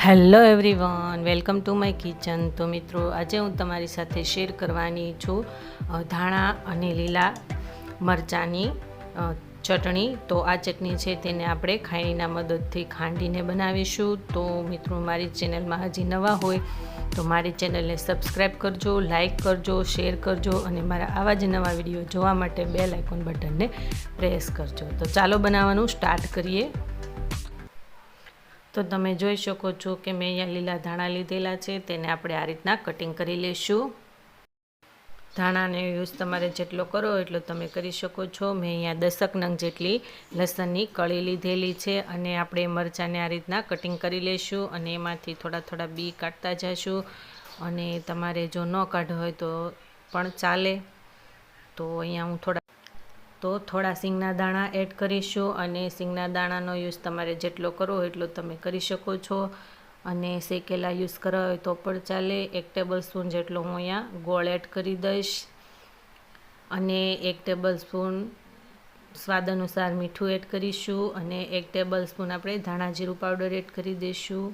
Hello everyone, welcome to my kitchen. તો મિત્રો, આજે હું તમારી સાથે શેર કરવાની છું ધાણા અને લીલા મરચાંની ચટણી। તો આ ચટણી છે તેને આપણે ખાયણીના મદદથી ખાંડીને બનાવીશું। તો મિત્રો, મારી ચેનલમાં હજી નવા હોય તો મારી ચેનલને સબસ્ક્રાઈબ કરજો, લાઈક કરજો, શેર કરજો અને મારા આવા જ નવા વિડીયો જોવા માટે બેલ આઇકોન બટનને પ્રેસ કરજો। તો ચાલો બનાવવાનું સ્ટાર્ટ કરીએ। તો તમે જોઈ શકો છો કે મેં અહીંયા લીલા ધાણા લીધેલા છે, તેને આપણે આ રીતના કટિંગ કરી લઈશું। ધાણાને યુઝ તમારે જેટલો કરો એટલો તમે કરી શકો છો। મેં અહીંયા 10 નંગ જેટલી લસણની કળી લીધેલી છે અને આપણે મરચાંને આ રીતના કટિંગ કરી લઈશું અને એમાંથી થોડા થોડા બી કાઢતા જઈશું। અને તમારે જો ન કાઢો હોય તો પણ ચાલે। તો અહીંયા હું થોડા સિંગના દાણા એડ કરીશું અને સિંગના દાણાનો યુઝ તમારે જેટલો કરવો એટલો તમે કરી શકો છો અને શેકેલા યુઝ કરવા હોય તો પણ ચાલે। 1 ટેબલ સ્પૂન જેટલો હું અહીંયા ગોળ એડ કરી દઈશ અને 1 ટેબલ સ્પૂન સ્વાદ અનુસાર મીઠું એડ કરીશું અને 1 ટેબલ સ્પૂન આપણે ધાણા જીરું પાવડર એડ કરી દઈશું।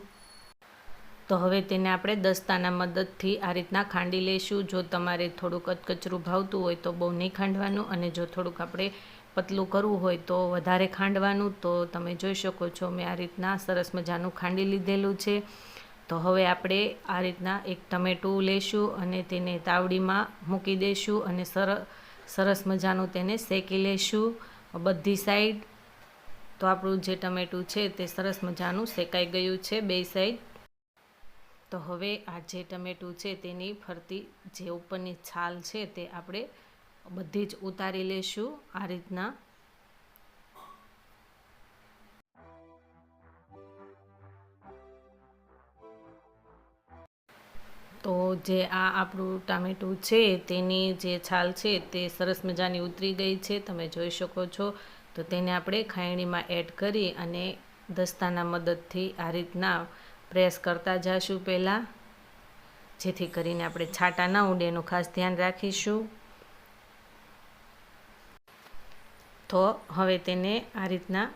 તો હવે તેને આપણે દસ્તાના મદદથી આ રીતના ખાંડી લઈશું। જો તમારે થોડુંક કચરું ભાવતું હોય તો બહુ નહીં ખાંડવાનું અને જો થોડુંક આપણે પતલું કરવું હોય તો વધારે ખાંડવાનું। તો તમે જોઈ શકો છો મેં આ રીતના સરસ મજાનું ખાંડી લીધેલું છે। તો હવે આપણે આ રીતના એક ટમેટું લઈશું અને તેને તાવડીમાં મૂકી દઈશું અને સરસ મજાનું તેને શેકી લઈશું બધી સાઈડ। તો આપણું જે ટમેટું છે તે સરસ મજાનું શેકાઈ ગયું છે બે સાઈડ। તો હવે આ જે ટમેટું છે તેની ફરતી જે ઉપરની છાલ છે તે આપણે બધી જ ઉતારી લઈશું આ રીતના। તો જે આ આપણું ટામેટું છે તેની જે છાલ છે તે સરસ મજાની ઉતરી ગઈ છે, તમે જોઈ શકો છો। તો તેને આપણે ખાયણીમાં એડ કરી અને દસ્તાના મદદથી આ રીતના પ્રેસ કરતા જઈશું પહેલાં, જેથી કરીને આપણે છાંટા ના ઉડે એનું ખાસ ધ્યાન રાખીશું। તો હવે તેને આ રીતના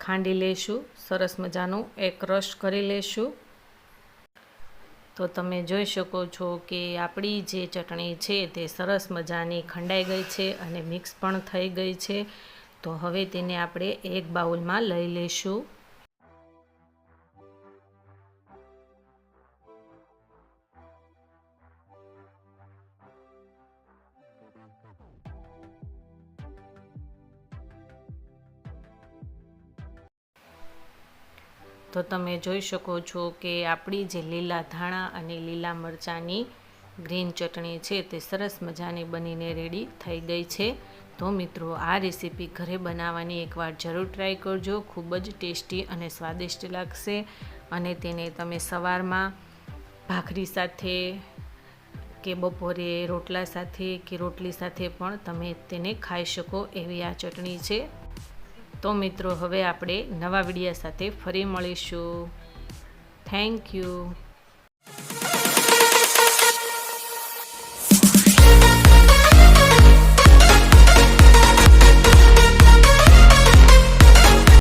ખાંડી લઈશું, સરસ મજાનું એક રસ કરી લઈશું। તો તમે જોઈ શકો છો કે આપણી જે ચટણી છે તે સરસ મજાની ખંડાઈ ગઈ છે અને મિક્સ પણ થઈ ગઈ છે। તો હવે તેને આપણે એક બાઉલમાં લઈ લઈશું। તો તમે જોઈ શકો છો કે આપણી જે લીલા ધાણા અને લીલા મરચાંની ગ્રીન ચટણી છે તે સરસ મજાની બનીને રેડી થઈ ગઈ છે। તો મિત્રો, આ રેસીપી ઘરે બનાવવાની એકવાર જરૂર ટ્રાય કરજો, ખૂબ જ ટેસ્ટી અને સ્વાદિષ્ટ લાગશે અને તેને તમે સવારમાં ભાખરી સાથે કે બપોરે રોટલા સાથે કે રોટલી સાથે પણ તમે તેને ખાઈ શકો એવી આ ચટણી છે। તો મિત્રો, હવે આપણે નવા વિડીયો સાથે ફરી મળીશું। Thank you.